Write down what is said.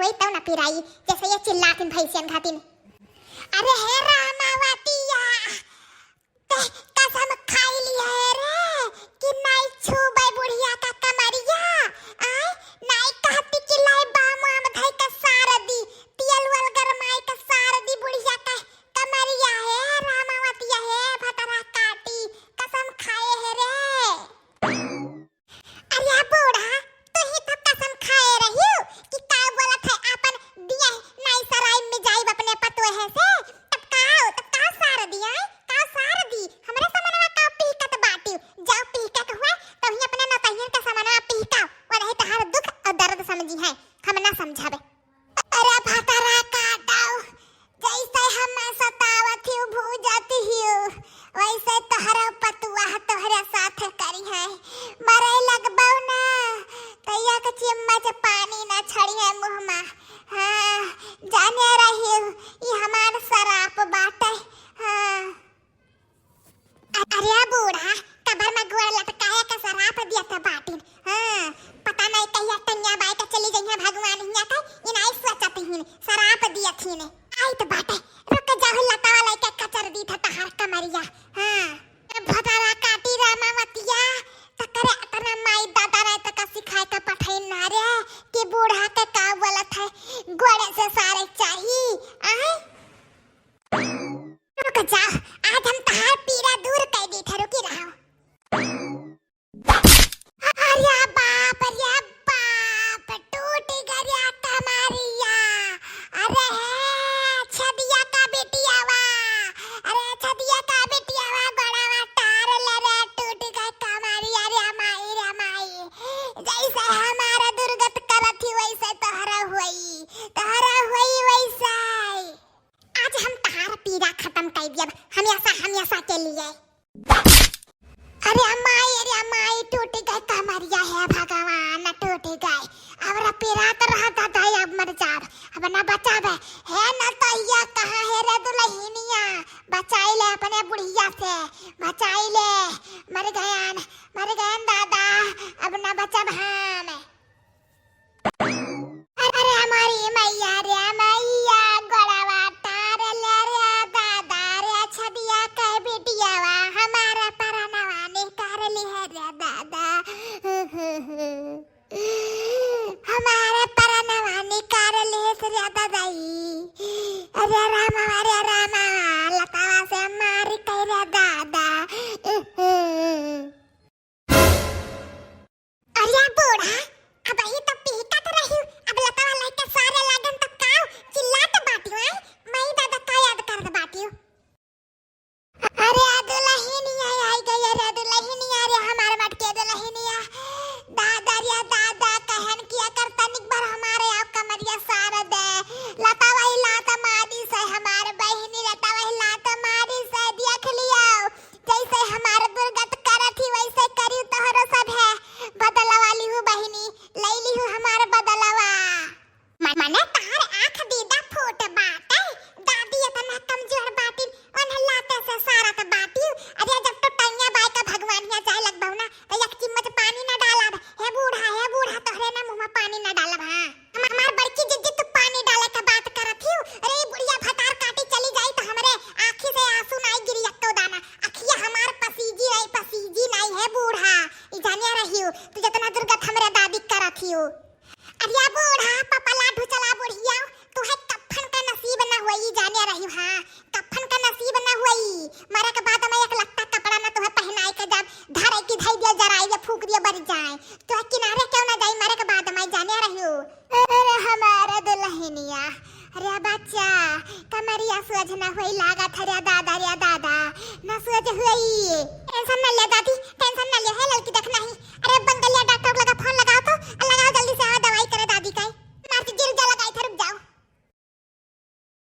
हुई तब ना पिराई जैसे ये चिल्लातिन भैंसियन खातिन। अरे हे रामावतिया ते कसम खाई ली है रे कि नहीं छूबे बुढ़िया का कमरिया। आय नहीं कहती कि लाई बामुआ में धई का सार दी तियल वल गरमाई का सार दी बुढ़िया का कमरिया है रामावतिया है भतरा काटी कसम खाए है रे। अरे बूढ़ा तू ही तो कसम खाए रही कि का बोला था अपन दिया नहीं सराय में जाई अपने पतों है से तब का सार दिया का सार दी हमरे सामानवा का पीकत बाटी जाओ पीकत हुआ तो ही अपने नतहियन का सामानवा पीका और रहे तहार दुख और दर्द समझी है हम ना समझावे। अरे भतरा काटाओ जैसे हम सतावत ही भूजत ही वैसे तोहरा पतुआ तोहरा साथ करी है मरे लगबौ ना तैया के चम्मच पानी ना छड़ी है मुंह में। हां जाने रही ई हमार शराप बाटे। हां अरे बूढ़ा कबर में गोड़ लटकाया का शराप दिया था बाटी। हां पता नहीं कहिया टन्या बाई का चली गई है भगवान हिया का इनाई सोचत ही शराप दिया थी ने आई तो बाटे रुक जाओ लतावा लइका कचर दी था तहार कमरिया। हां भतरा काटी रामावतिया तकरे अतना माई दादा रे तक सिखाए का पठै ना रे कि बूढ़ा के का बोलत है गोड़े से सारे चाहिए। आय रुक जा आज हम तहार पीड़ा दूर कर दी थे रुकी रहो। अरे बाप टूट गया कमरिया। अरे छदिया का बेटियावा अरे छदिया का बेटियावा गोड़ावा तार ले रे टूट गई कमरिया रे माई जैसे हमारा दुर्गत करत ही वैसे तोहरा हुई वैसे आज हम तहार पीड़ा खत्म कर दिया हमेशा के लिए। अरे माई टूट गई कमरिया है भगवान टूट गई अब पीड़ा तो रहता था अब मर जा अब ना बचावे है ना तो ये कहां है रे दुल्हनिया बचाई ले अपने बुढ़िया से बचाई ले मर गए दादा अब ना बचा हम। अरे हमारी मैया गोड़ावा तार ले रे दादा रे छदिया के बेटियावा हमारा परनवा ने कर ली है रे दादा हमारे परनवा ने कर ली है रे दादाई। अरे रामा लतावा से मारी कर रे दादा। अरे बूढ़ा अब ही तो पीकत रही अब लतावा लइका सारे लागन तक काव चिल्लात बाटी है मई दादा का याद कर बाटी। अरे दुल्हनिया आई गई रे दुल्हनिया रे हमारे मटके दुल्हनिया दादा रे दादा कहन किया करता निक बार हमारे आप कमरिया सारा दे लतावा ही लात मारी से हमारे बहनी लतावा ही लात मारी से देख लियो जैसे हमारे दुर्गत करत ही वैसे करी तोहरो सब है बदला वाली हूँ बहनी ले ली हूँ हमारे बदलावा मने तार आंख दीदा फूट बाटे दादी इतना कमजोर बाटी उन्हें लाते से सारा तो बाटी। अरे जब तो टंया बाई का भगवान यहाँ जाए लग बहु ना तो एक चिम्मच पानी ना डाला हे बूढ़ा तोहरे ना मुंह में पानी ना डाला। हां हमार बड़की जिद्दी तू पानी डाले का बात करत ही अरे बुढ़िया भतार काटी चली जाई तो हमरे आंखी से आंसू नहीं गिरी एकतो दाना अखिया हमार पसीजी नहीं है बूढ़ा ई जानिया रही तू जितना दुर्गत हमरे दादी करत ही। अरे बूढ़ा पापा लाडू चला बुढ़िया तू है कफन का नसीब ना हुई जाने रही। हां कफन का नसीब ना हुई मरे के बाद में एक लत्ता कपड़ा ना तुम्हें पहनाए के जब धारे की धाई दिया जराई या फूक दिया बर जाए तो किनारे क्यों ना जाई मरे के बाद में जाने रही। अरे हमारा दुल्हनिया अरे बच्चा कमरिया सोच ना हुई लागत रे दादा ना सोच हुई टेंशन ना ले दादी